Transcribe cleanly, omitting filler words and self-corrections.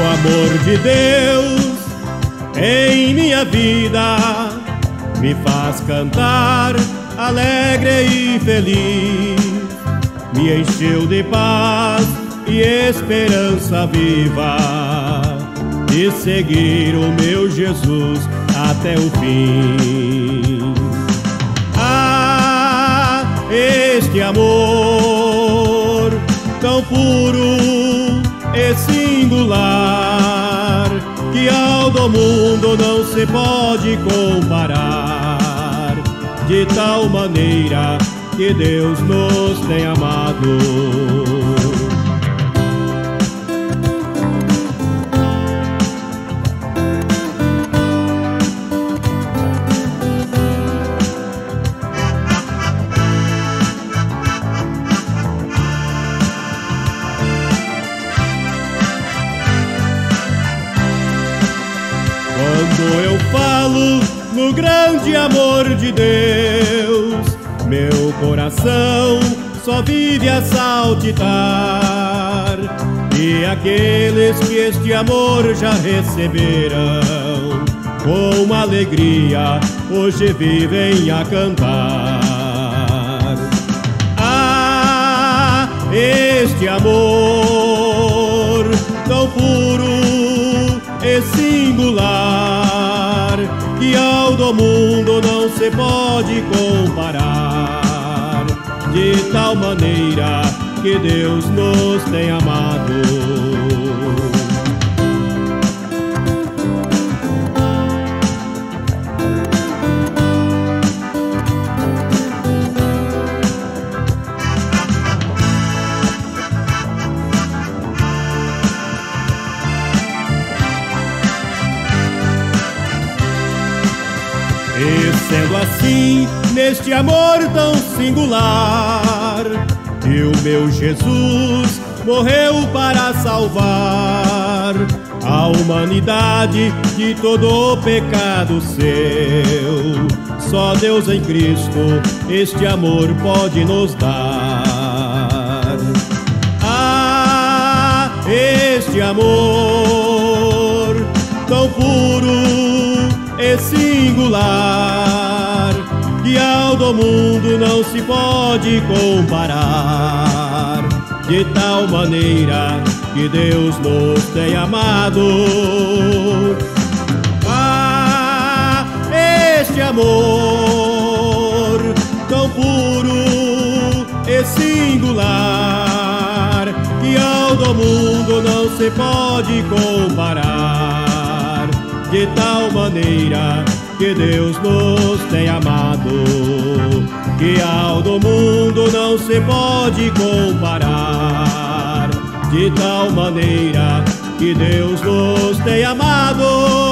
amor de Deus em minha vida me faz cantar alegre e feliz, me encheu de paz e esperança viva de seguir o meu Jesus até o fim. Ah, este amor tão puro e singular, que ao do mundo não se pode comparar, de tal maneira que Deus nos tem amado. Quando eu falo no grande amor de Deus, meu coração só vive a saltitar. E aqueles que este amor já receberam, com alegria hoje vivem a cantar. Ah, este amor tão puro e singular, que ao do mundo não se pode comparar, de tal maneira que Deus nos tem amado. E sendo assim, neste amor tão singular, que o meu Jesus morreu para salvar a humanidade de todo o pecado seu, só Deus em Cristo este amor pode nos dar. Ah, este amor tão puro e singular, que ao do mundo não se pode comparar, de tal maneira que Deus nos tem amado. Ah, este amor tão puro e singular, que ao do mundo não se pode comparar, de tal maneira que Deus nos tem amado, que ao do mundo não se pode comparar, de tal maneira que Deus nos tem amado.